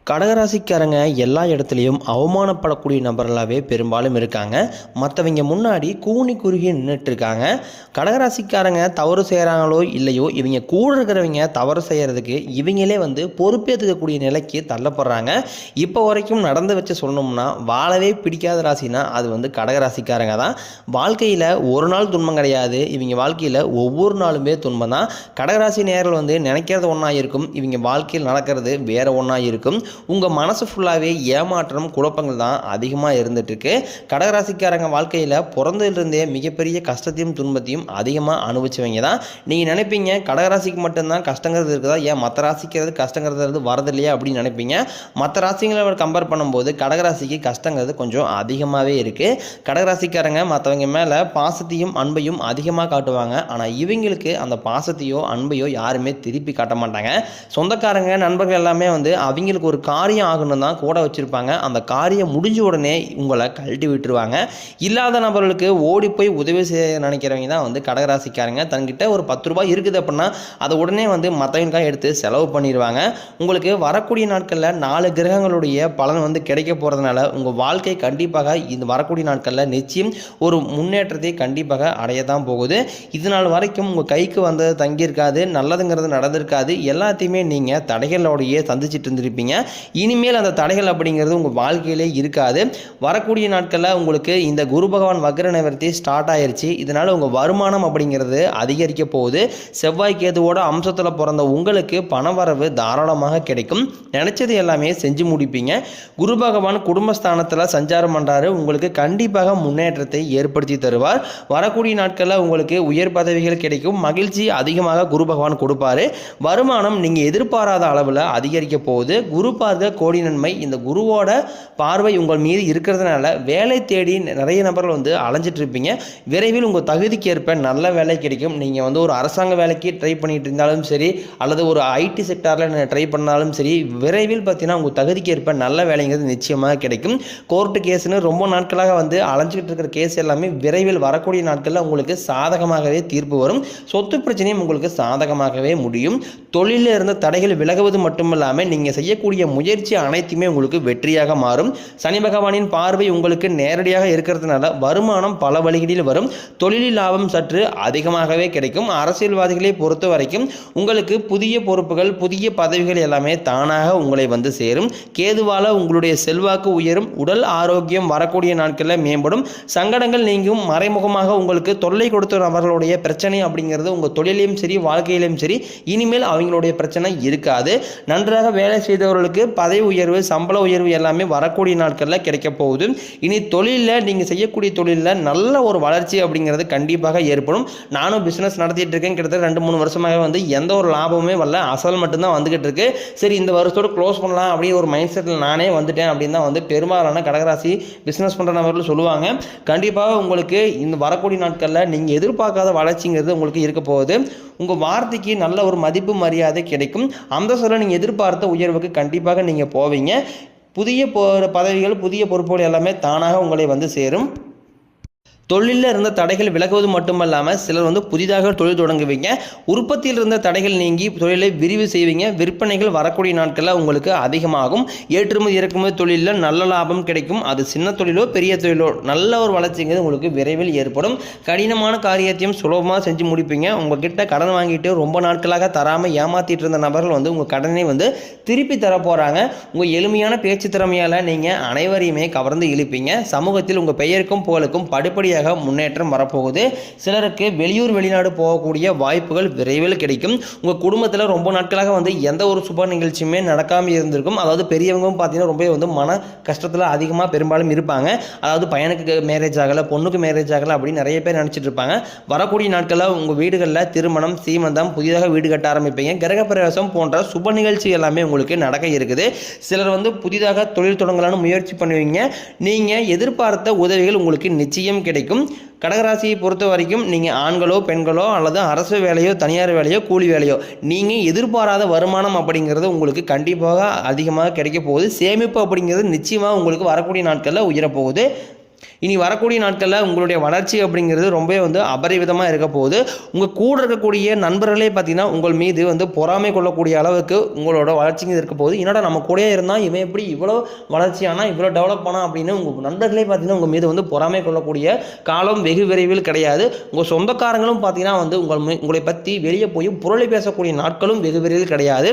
கடகராசிக்காரங்க எல்லா இடத்துலையும் அவமானப்படக்கூடிய நபர்களாகவே பெரும்பாலும் இருக்காங்க. மற்றவங்க முன்னாடி கூனி குறுகி நின்றுட்டு இருக்காங்க. கடகராசிக்காரங்க தவறு செய்கிறாங்களோ இல்லையோ, இவங்க கூட இருக்கிறவங்க தவறு செய்கிறதுக்கு இவங்களே பொறுப்பேற்றுக்கக்கூடிய நிலைக்கு தள்ளப்படுறாங்க. இப்போ வரைக்கும் நடந்து வச்சு சொல்லணும்னா, வாழவே பிடிக்காத ராசினா அது கடகராசிக்காரங்க தான். வாழ்க்கையில் ஒரு நாள் துன்பம் கிடையாது, இவங்க வாழ்க்கையில் ஒவ்வொரு நாளுமே துன்பம் தான். கடகராசி நேர்கள் நினைக்கிறது ஒன்றா இருக்கும், இவங்க வாழ்க்கையில் நடக்கிறது வேற ஒன்றா இருக்கும். உங்கள் மனசு ஃபுல்லாகவே ஏமாற்றம் குழப்பங்கள் தான் அதிகமாக இருந்துகிட்ருக்கு. கடகராசிக்காரங்க வாழ்க்கையில் பிறந்ததுலேருந்தே மிகப்பெரிய கஷ்டத்தையும் துன்பத்தையும் அதிகமாக அனுபவிச்சவங்க தான். நீங்கள் நினைப்பீங்க கடகராசிக்கு மட்டும்தான் கஷ்டங்கிறது இருக்குதா, ஏன் மற்ற ராசிக்கிறது கஷ்டங்கிறது வரது இல்லையா அப்படின்னு நினைப்பீங்க. மற்ற ராசிகளை கம்பேர் பண்ணும்போது கடகராசிக்கு கஷ்டங்கிறது கொஞ்சம் அதிகமாகவே இருக்குது. கடகராசிக்காரங்க மற்றவங்க மேலே பாசத்தையும் அன்பையும் அதிகமாக காட்டுவாங்க. ஆனால் இவங்களுக்கு அந்த பாசத்தையோ அன்பையோ யாருமே திருப்பி காட்ட மாட்டாங்க. சொந்தக்காரங்க நண்பர்கள் எல்லாமே அவங்களுக்கு ஒரு காரியம் ஆகணும் தான் கூட வச்சுருப்பாங்க. அந்த காரியம் முடிஞ்ச உடனே உங்களை கழட்டி விட்டுருவாங்க. இல்லாத நபர்களுக்கு ஓடி போய் உதவி செய்ய நினைக்கிறவங்க தான் கடகராசிக்காரங்க. தன்கிட்ட ஒரு 10 ரூபாய் இருக்குது அப்படின்னா அதை உடனே மற்றவங்களுக்காக எடுத்து செலவு பண்ணிடுவாங்க. உங்களுக்கு வரக்கூடிய நாட்களில் 4 கிரகங்களுடைய பலன் கிடைக்க போகிறதுனால உங்கள் வாழ்க்கை கண்டிப்பாக இந்த வரக்கூடிய நாட்களில் நிச்சயம் ஒரு முன்னேற்றத்தை கண்டிப்பாக அடைய தான் போகுது. இது நாள் வரைக்கும் உங்கள் கைக்கு தங்கியிருக்காது, நல்லதுங்கிறது நடந்திருக்காது, எல்லாத்தையுமே நீங்கள் தடைகளோடையே சந்திச்சுட்டு இருந்திருப்பீங்க. இனிமேல் அந்த தடைகள் அப்படிங்கிறது உங்கள் வாழ்க்கையிலே இருக்காது. வரக்கூடிய நாட்களில் உங்களுக்கு இந்த குரு பகவான் வக்ர நிவர்த்தி ஸ்டார்ட் ஆயிடுச்சு. இதனால் உங்கள் வருமானம் அப்படிங்கிறது அதிகரிக்க போகுது. செவ்வாய் கேதுவோட அம்சத்தில் பிறந்த உங்களுக்கு பணவரவு தாராளமாக கிடைக்கும். நினைச்சது எல்லாமே செஞ்சு முடிப்பீங்க. குரு பகவான் குடும்பஸ்தானத்தில் சஞ்சாரம் பண்ணுறாரு, உங்களுக்கு கண்டிப்பாக முன்னேற்றத்தை ஏற்படுத்தி தருவார். வரக்கூடிய நாட்களில் உங்களுக்கு உயர் பதவிகள் கிடைக்கும். மகிழ்ச்சி அதிகமாக குரு பகவான் கொடுப்பாரு. வருமானம் நீங்கள் எதிர்பாராத அளவில் அதிகரிக்க போகுது. குரு பார்க்க கோடி நன்மை. இந்த குருவோட பார்வை உங்கள் மீது இருக்கிறதுனால வேலை தேடி நிறைய நபர்கள் அலைஞ்சிட்டு இருப்பீங்க. விரைவில் உங்கள் தகுதிக்கு ஏற்ப நல்ல வேலை கிடைக்கும். நீங்கள் ஒரு அரசாங்க வேலைக்கு ட்ரை பண்ணிட்டு இருந்தாலும் சரி, அல்லது ஒரு ஐடி செக்டாரில் ட்ரை பண்ணாலும் சரி, விரைவில் பார்த்தீங்கன்னா உங்கள் தகுதிக்கு ஏற்ப நல்ல வேலைங்கிறது நிச்சயமாக கிடைக்கும். கோர்ட்டு கேஸ்னு ரொம்ப நாட்களாக அலைஞ்சிக்கிட்டு இருக்கிற கேஸ் எல்லாமே விரைவில் வரக்கூடிய நாட்களில் உங்களுக்கு சாதகமாகவே தீர்ப்பு வரும். சொத்து பிரச்சனையும் உங்களுக்கு சாதகமாகவே முடியும். தொழிலில் இருந்த தடைகள் விலகுவது மட்டுமில்லாமல் நீங்கள் செய்யக்கூடிய முயற்சி அனைத்துமே உங்களுக்கு வெற்றியாக மாறும். சனி பகவானின் பார்வை உங்களுக்கு நேரடியாக இருக்கிறதுனால வருமானம் பல வழிகளில் வரும். தொழிலில் லாபம் சற்று அதிகமாகவே கிடைக்கும். அரசியல்வாதிகளை பொறுத்த வரைக்கும் உங்களுக்கு புதிய பொறுப்புகள், புதிய பதவிகள் எல்லாமே தானாக உங்களை சேரும். கேதுவால உங்களுடைய செல்வாக்கு உயரும். உடல் ஆரோக்கியம் வரக்கூடிய நாட்களில் மேம்படும். சங்கடங்கள் நீங்கும். மறைமுகமாக உங்களுக்கு தொல்லை கொடுத்த நபர்களுடைய பிரச்சனை அப்படிங்கிறது உங்கள் தொழிலையும் சரி வாழ்க்கையிலும் சரி இனிமேல் அவங்களுடைய பிரச்சனை இருக்காது. நன்றாக வேலை செய்தவர்களுக்கு பதவி உயர்வு, சம்பள உயர்வு எல்லாமே வரக்கூடிய நாட்களில் கிடைக்க போகுது. இனி தொழிலில் நீங்கள் செய்யக்கூடிய தொழிலில் நல்ல ஒரு வளர்ச்சி அப்படிங்கிறது கண்டிப்பாக ஏற்படும். நானும் பிஸ்னஸ் நடத்திட்டு இருக்கேன், கிட்டத்தட்ட 2-3 வருஷமாக எந்த ஒரு லாபமுமே வரல, அசல் மட்டும்தான் வந்துகிட்டு இருக்கு. சரி, இந்த வருஷத்தோடு க்ளோஸ் பண்ணலாம் அப்படியே ஒரு மைண்ட் செட்டில் நானே வந்துட்டேன் அப்படின்னு தான் பெரும்பாலான கடகராசி பிஸ்னஸ் பண்ணுற நபர்கள் சொல்லுவாங்க. கண்டிப்பாக உங்களுக்கு இந்த வரக்கூடிய நாட்களில் நீங்கள் எதிர்பார்க்காத வளர்ச்சிங்கிறது உங்களுக்கு இருக்க போகுது. உங்கள் வார்த்தைக்கு நல்ல ஒரு மதிப்பு மரியாதை கிடைக்கும். அந்த சொல்ல நீங்கள் எதிர்பார்த்த உயர்வுக்கு கண்டிப்பாக நீங்கள் போவீங்க. புதிய பதவிகள், புதிய பொறுப்புகள் எல்லாமே தானாக உங்களை சேரும். தொழிலில் இருந்த தடைகள் விலகுவது மட்டுமல்லாமல் சிலர் புதிதாக தொழில் தொடங்குவீங்க. உற்பத்தியில் இருந்த தடைகள் நீங்கி தொழிலை விரிவு செய்வீங்க. விற்பனைகள் வரக்கூடிய நாட்களில் உங்களுக்கு அதிகமாகும். ஏற்றுமதி இறக்குமதி தொழிலில் நல்ல லாபம் கிடைக்கும். அது சின்ன தொழிலோ பெரிய தொழிலோ நல்ல ஒரு வளர்ச்சிங்கிறது உங்களுக்கு விரைவில் ஏற்படும். கடினமான காரியத்தையும் சுலபமாக செஞ்சு முடிப்பீங்க. உங்ககிட்ட கடன் வாங்கிட்டு ரொம்ப நாட்களாக தராமல் ஏமாற்றிட்டு இருந்த நபர்கள் உங்கள் கடனை திருப்பி தர போகிறாங்க. உங்கள் எளிமையான பேச்சு திறமையால் நீங்கள் அனைவரையுமே கவர்ந்து இழுப்பீங்க. சமூகத்தில் உங்கள் பெயருக்கும் புகழுக்கும் படிப்படியாக முன்னேற்றம் வரப்போகுது. சிலருக்கு வெளியூர் வெளிநாடு போகக்கூடிய வாய்ப்புகள் விரைவில் கிடைக்கும். உங்கள் குடும்பத்தில் ரொம்ப நாட்களாக எந்த ஒரு சுப நிகழ்ச்சியுமே நடக்காமல் இருந்திருக்கும். அதாவது பெரியவங்களும் பார்த்தீங்கன்னா ரொம்ப மன கஷ்டத்தில் அதிகமாக பெரும்பாலும் இருப்பாங்க. அதாவது பையனுக்கு மேரேஜ் ஆகலை, பொண்ணுக்கு மேரேஜ் ஆகலை அப்படின்னு நிறைய பேர் நினச்சிட்டு இருப்பாங்க. வரக்கூடிய நாட்களில் உங்கள் வீடுகளில் திருமணம், சீமந்தம், புதிதாக வீடு கட்ட ஆரம்பிப்பீங்க. கிரகப்பிரவேசம் போன்ற சுப நிகழ்ச்சி எல்லாமே உங்களுக்கு நடக்க இருக்குது. சிலர் புதிதாக தொழில் தொடங்கலான்னு முயற்சி பண்ணுவீங்க. நீங்கள் எதிர்பார்த்த உதவிகள் உங்களுக்கு நிச்சயம் கிடைக்கும். கடகராசியை பொறுத்த வரைக்கும் நீங்கள் ஆண்களோ பெண்களோ அல்லது அரசு வேலையோ தனியார் வேலையோ கூலி வேலையோ நீங்கள் எதிர்பாராத வருமானம் அப்படிங்கிறது உங்களுக்கு கண்டிப்பாக அதிகமாக கிடைக்க போகுது. சேமிப்பு அப்படிங்கிறது நிச்சயமாக உங்களுக்கு வரக்கூடிய நாட்களில் உயரப்போகுது. இனி வரக்கூடிய நாட்களில் உங்களுடைய வளர்ச்சி அப்படிங்கிறது ரொம்பவே வந்து அபரிவிதமாக இருக்க போகுது. உங்கள் கூட இருக்கக்கூடிய நண்பர்களே பார்த்தீங்கன்னா உங்கள் மீது வந்து பொறாமை கொள்ளக்கூடிய அளவுக்கு உங்களோட வளர்ச்சிங்க இருக்க போகுது. என்னடா நம்ம கூடயே இருந்தால் இவன் எப்படி இவ்வளோ வளர்ச்சியானா இவ்வளோ டெவலப் ஆனா அப்படின்னு உங்கள் நண்பர்களே பார்த்தீங்கன்னா உங்கள் மீது வந்து பொறாமை கொள்ளக்கூடிய காலம் வெகு விரைவில் கிடையாது. உங்கள் சொந்தக்காரங்களும் பார்த்தீங்கன்னா வந்து உங்களை பற்றி வெளியே போய் புரளி பேசக்கூடிய நாட்களும் வெகு விரைவில் கிடையாது.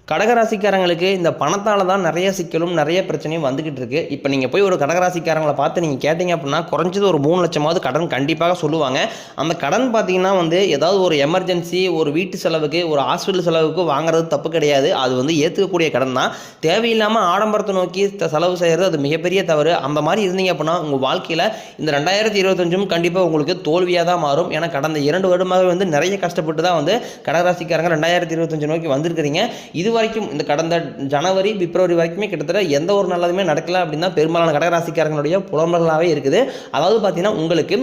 கடகராசிக்காரங்களுக்கு இந்த பணத்தால் தான் நிறைய சிக்கலும் நிறைய பிரச்சனையும் வந்துக்கிட்டு இருக்குது. இப்போ நீங்கள் போய் ஒரு கடகராசிக்காரங்களை பார்த்து நீங்கள் கேட்டிங்க அப்படின்னா குறைஞ்சது ஒரு 3 லட்சமாவது கடன் கண்டிப்பாக சொல்லுவாங்க. அந்த கடன் பார்த்தீங்கன்னா வந்து ஏதாவது ஒரு எமர்ஜென்சி, ஒரு வீட்டு செலவுக்கு, ஒரு ஹாஸ்பிட்டல் செலவுக்கு வாங்குறது தப்பு கிடையாது. அது வந்து ஏற்றுக்கக்கூடிய கடன் தான். தேவையில்லாமல் ஆடம்பரத்தை நோக்கி செலவு செய்கிறது அது மிகப்பெரிய தவறு. அந்த மாதிரி இருந்தீங்க அப்படின்னா உங்கள் வாழ்க்கையில் இந்த 2025 கண்டிப்பாக உங்களுக்கு தோல்வியாக தான் மாறும். ஏன்னா கடந்த 2 வருடமாகவே வந்து நிறைய கஷ்டப்பட்டு தான் வந்து கடகராசிக்காரங்க 2025 நோக்கி வந்திருக்கிறீங்க. இது வரைக்கும் இந்த கடந்த ஜனவரி பிப்ரவரி வரைக்குமே கிட்டத்தட்ட எந்த ஒரு நல்லதுமே நடக்கல அப்படின்னா பெரும்பாலான கடகராசிக்காரங்களுடைய புலம்பல்களாகவே இருக்குது. அதாவது பார்த்தீங்கன்னா உங்களுக்கு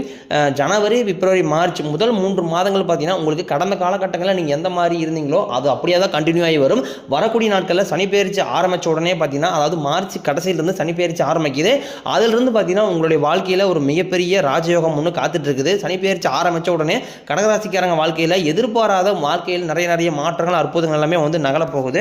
ஜனவரி பிப்ரவரி மார்ச் முதல் 3 மாதங்கள் பார்த்தீங்கன்னா உங்களுக்கு கடந்த காலகட்டங்களில் நீங்கள் எந்த மாதிரி இருந்தீங்களோ அது அப்படியே தான் கண்டினியூ ஆகி வரும். வரக்கூடிய நாட்களில் சனி பெயர்ச்சி ஆரம்பித்த உடனே பார்த்தீங்கன்னா அதாவது மார்ச் கடைசியிலிருந்து சனி பெயர்ச்சி ஆரம்பிக்குது. அதிலிருந்து பார்த்தீங்கன்னா உங்களுடைய வாழ்க்கையில் ஒரு மிகப்பெரிய ராஜயோகம் ஒன்று காத்துட்டு இருக்குது. சனி பெயர்ச்சி ஆரம்பித்த உடனே கடகராசிக்காரங்க வாழ்க்கையில் எதிர்பாராத வாழ்க்கையில் நிறைய மாற்றங்கள் அற்புதங்கள் எல்லாமே வந்து நகலப்போகுது.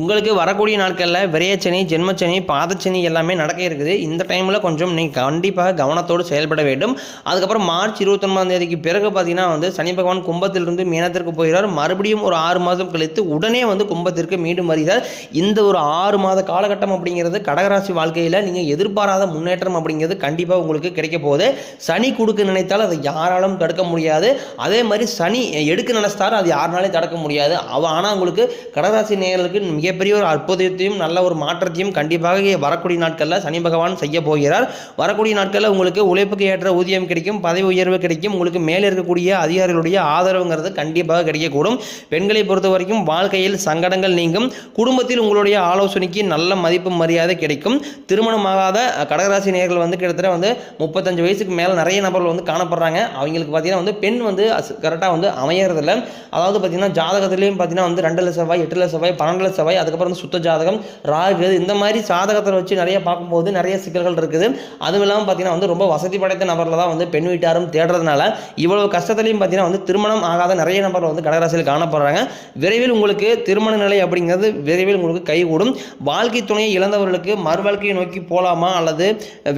உங்களுக்கு வரக்கூடிய நாட்களில் விரையச்சனி, ஜென்மச்சனி, பாதச்சனி எல்லாமே நடக்க இருக்குது. இந்த டைமில் கொஞ்சம் நீங்கள் கண்டிப்பாக கவனத்தோடு செயல்பட வேண்டும். அதுக்கப்புறம் மார்ச் 29 பிறகு பார்த்தீங்கன்னா வந்து சனி பகவான் கும்பத்திலிருந்து மீனத்திற்கு போகிறார். மறுபடியும் ஒரு 6 மாதம் கழித்து உடனே வந்து கும்பத்திற்கு மீண்டும் வருகிறார். இந்த ஒரு 6 மாத காலகட்டம் அப்படிங்கிறது கடகராசி வாழ்க்கையில் நீங்கள் எதிர்பாராத முன்னேற்றம் அப்படிங்கிறது கண்டிப்பாக உங்களுக்கு கிடைக்க போகுது. சனி கொடுக்க நினைத்தால் அதை யாராலும் தடுக்க முடியாது. அதே மாதிரி சனி எடுக்க நினைச்சாலும் அது யாருனாலையும் தடுக்க முடியாது. ஆனால் உங்களுக்கு கடகராசி நேயர்களுக்கு மிகப்பெரிய ஒரு அற்புதத்தையும் நல்ல ஒரு மாற்றத்தையும் கண்டிப்பாக வரக்கூடிய நாட்களில் சனி பகவான் செய்ய போகிறார். வரக்கூடிய நாட்களில் உங்களுக்கு உழைப்புக்கு ஏற்ற ஊதியம் கிடைக்கும், பதவி உயர்வு கிடைக்கும். உங்களுக்கு மேலே இருக்கக்கூடிய அதிகாரிகளுடைய ஆதரவுங்கிறது கண்டிப்பாக கிடைக்கக்கூடும். பெண்களை பொறுத்த வரைக்கும் வாழ்க்கையில் சங்கடங்கள் நீங்கும். குடும்பத்தில் உங்களுடைய ஆலோசனைக்கு நல்ல மதிப்பு மரியாதை கிடைக்கும். திருமணமாகாத கடகராசி நேயர்கள் வந்து கிட்டத்தட்ட வந்து 35 வயசுக்கு மேலே நிறைய நபர்கள் வந்து காணப்படுறாங்க. அவங்களுக்கு பார்த்தீங்கன்னா வந்து பெண் வந்து கரெக்டாக வந்து அமையறதில்ல. அதாவது பார்த்தீங்கன்னா ஜாதகத்திலையும் பார்த்தீங்கன்னா வந்து 2 செவ்வாய், 8 செவ்வாய், 12 செவ்வாய், அதுக்கப்புறம் வந்து சுத்த ஜாதகம், ராகு, இந்த மாதிரி ஜாதகத்தை வச்சு நிறைய பார்க்கும்போது நிறைய சிக்கல்கள் இருக்குது. அதுவும் இல்லாமல் பார்த்தீங்கன்னா வந்து ரொம்ப வசதி படைத்த நபரில் தான் வந்து பெண் வீட்டாரும் தேடுறதுனால இவ்வளவு கஷ்டத்துலையும் பார்த்தீங்கன்னா வந்து திருமணம் ஆகாத நிறைய நபர்கள் வந்து கடகராசியில் காணப்படுறாங்க. விரைவில் உங்களுக்கு திருமண நிலை அப்படிங்கிறது விரைவில் உங்களுக்கு கைகூடும். வாழ்க்கை துணையை இழந்தவர்களுக்கு மறு வாழ்க்கையை நோக்கி போகலாமா அல்லது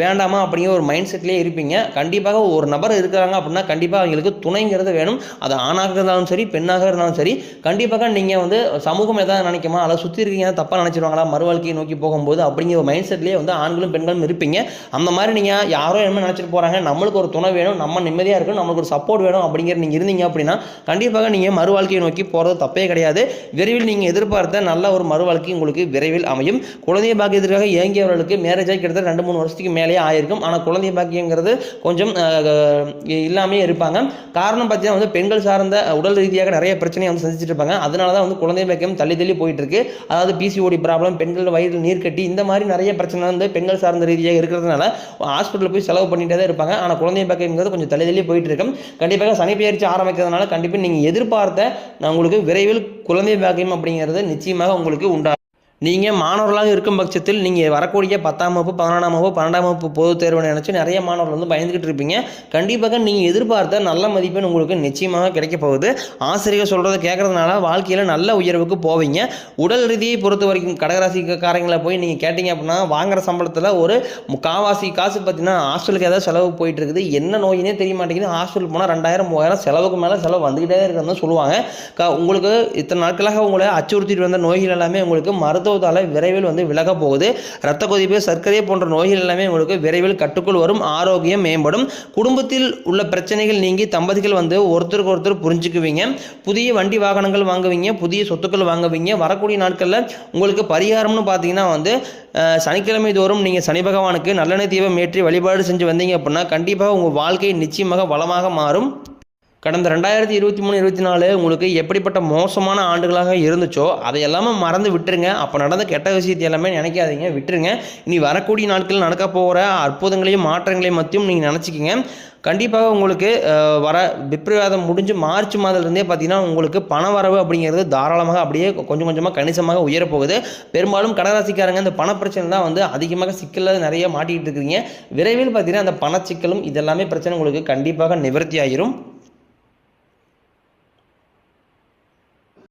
வேண்டாமா அப்படிங்கிற ஒரு மைண்ட் செட்லேயே இருப்பீங்க. கண்டிப்பாக ஒரு நபர் இருக்கிறாங்க அப்படின்னா கண்டிப்பாக அவங்களுக்கு துணைங்கிறது வேணும். அது ஆணாக இருந்தாலும் சரி, பெண்ணாக இருந்தாலும் சரி, கண்டிப்பாக நீங்கள் வந்து சமூகம் எதாவது நினைக்குமா அல்லது சுற்றி இருக்கீங்க தப்பாக நினச்சிடுவாங்களா மறு வாழ்க்கையை நோக்கி போகும்போது அப்படிங்கிற ஒரு மைண்ட் செட்லேயே வந்து ஆண்களும் பெண்களும் இருப்பீங்க. அந்த மாதிரி நீங்கள் யாரோ என்ன நினச்சிட்டு போகிறாங்க, நம்மளுக்கு ஒரு துணை வேணும், நம்ம நிம்மதியாக இருக்கணும், நம்மளுக்கு ஒரு சப்போர்ட் வேணும் அப்படிங்கிற நீங்கள் இருந்தீங்க அப்படின்னா கண்டிப்பாக நீங்கள் மறு வாழ்க்கையை நோக்கி போகிறது தப்பே கிடையாது. விரைவில் நீங்கள் எதிர்பார்த்த நல்ல ஒரு மறு வாழ்க்கை உங்களுக்கு விரைவில் அமையும். குழந்தை பாக்கியத்திற்காக ஏங்கியவர்களுக்கு மேரேஜ் ஆகி கிட்டத்தட்ட 2-3 வருஷத்துக்கு மேலேயே ஆயிருக்கும். ஆனால் குழந்தை பாக்கியங்கிறது கொஞ்சம் இல்லாமே இருப்பாங்க. காரணம் பார்த்தீங்கன்னா வந்து பெண்கள் சார்ந்த உடல் ரீதியாக நிறைய பிரச்சனையை வந்து சந்திச்சுட்டு இருப்பாங்க. அதனால தான் வந்து குழந்தை பாக்கியம் தள்ளி போயிட்டு இருக்கு. அதாவது பிசிஓடி ப்ராப்ளம், பெண்கள் வயிறு நீர் கட்டி, இந்த மாதிரி நிறைய பிரச்சனை வந்து பெண்கள் சார்ந்த ரீதியாக இருக்கிறதுனால ஹாஸ்பிட்டலில் போய் செலவு பண்ணிட்டே தான் இருப்பாங்க. ஆனால் குழந்தை பாக்கியங்கிறது கொஞ்சம் தள்ளி போயிட்டு இருக்கும். கண்டிப்பாக சனி பெயர்ச்சி ஆரம்பிக்கிறதுனால கண்டிப்பாக நீங்கள் எதிர்பார்த்த உங்களுக்கு விரைவில் குழந்தை பாக்கியம் அப்படிங்கிறது நிச்சயமாக உங்களுக்கு உண்டாகும். நீங்கள் மாணவர்களாக இருக்கும் பட்சத்தில் நீங்கள் வரக்கூடிய 10ஆம் வகுப்பு, 11ஆம் வகுப்பு, 12ஆம் வகுப்பு பொதுத் தேர்வு நினச்சி நிறைய மாணவர்கள் வந்து பயந்துக்கிட்டு இருப்பீங்க. கண்டிப்பாக நீங்கள் எதிர்பார்த்த நல்ல மதிப்பெண் உங்களுக்கு நிச்சயமாக கிடைக்க போகுது. ஆசிரியர் சொல்கிறத கேட்கறதுனால வாழ்க்கையில் நல்ல உயர்வுக்கு போவீங்க. உடல் ரீதியை பொறுத்த வரைக்கும் கடகராசிக்காரங்களை போய் நீங்கள் கேட்டிங்க அப்படின்னா வாங்குற சம்பளத்தில் ஒரு 3/4 காசு பார்த்தீங்கன்னா ஹாஸ்டலுக்கு ஏதாவது செலவு போயிட்டு இருக்குது. என்ன நோயினே தெரிய மாட்டேங்குது. ஹாஸ்டலுக்கு போனால் 2000, 3000 செலவுக்கு மேலே செலவு வந்துக்கிட்டே இருக்கிறது சொல்லுவாங்க. உங்களுக்கு இத்தனை நாட்களாக உங்களை அச்சுறுத்திட்டு வந்த நோய்கள் எல்லாமே உங்களுக்கு மருத்துவத்தால் விரைவில் வந்து விலக போகுது. இரத்த கொதிப்பு, சர்க்கரை போன்ற நோய்கள் எல்லாமே உங்களுக்கு விரைவில் கட்டுக்குள் வரும். ஆரோக்கியம் மேம்படும். குடும்பத்தில் உள்ள பிரச்சனைகள் நீங்கி தம்பதிகள் வந்து ஒருத்தருக்கு ஒருத்தர் புரிஞ்சுக்குவீங்க. புதிய வண்டி வாகனங்கள் வாங்குவீங்க, புதிய சொத்துக்கள் வாங்குவீங்க. வரக்கூடிய நாட்களில் உங்களுக்கு பரிகாரம்னு பார்த்தீங்கன்னா வந்து சனிக்கிழமை தோறும் நீங்கள் சனி பகவானுக்கு நல்லெண்ணெய் தீபம் ஏற்றி வழிபாடு செஞ்சு வந்தீங்க அப்படின்னா கண்டிப்பாக உங்கள் வாழ்க்கை நிச்சயமாக வளமாக மாறும். கடந்த 2023, 24 உங்களுக்கு எப்படிப்பட்ட மோசமான ஆண்டுகளாக இருந்துச்சோ அதை எல்லாமே மறந்து விட்டுருங்க. அப்போ நடந்த கெட்ட விஷயத்தை எல்லாமே நினைக்காதீங்க, விட்டுருங்க. இனி வரக்கூடிய நாட்கள் நடக்க போகிற அற்புதங்களையும் மாற்றங்களையும் மத்தியும் நீங்கள் நினச்சிக்கிங்க. கண்டிப்பாக உங்களுக்கு வர பிப்ரவரி மாதம் முடிஞ்சு மார்ச் மாதத்துலேருந்தே பார்த்தீங்கன்னா உங்களுக்கு பண வரவு அப்படிங்கிறது தாராளமாக அப்படியே கொஞ்சம் கொஞ்சமாக கணிசமாக உயரப்போகுது. பெரும்பாலும் கடகராசிக்காரங்க இந்த பண பிரச்சனை தான் வந்து அதிகமாக சிக்கலில் நிறைய மாட்டிக்கிட்டு இருக்கிறீங்க. விரைவில் பார்த்தீங்கன்னா அந்த பணச்சிக்கலும் இதெல்லாமே பிரச்சனை உங்களுக்கு கண்டிப்பாக நிவர்த்தி ஆகிரும்.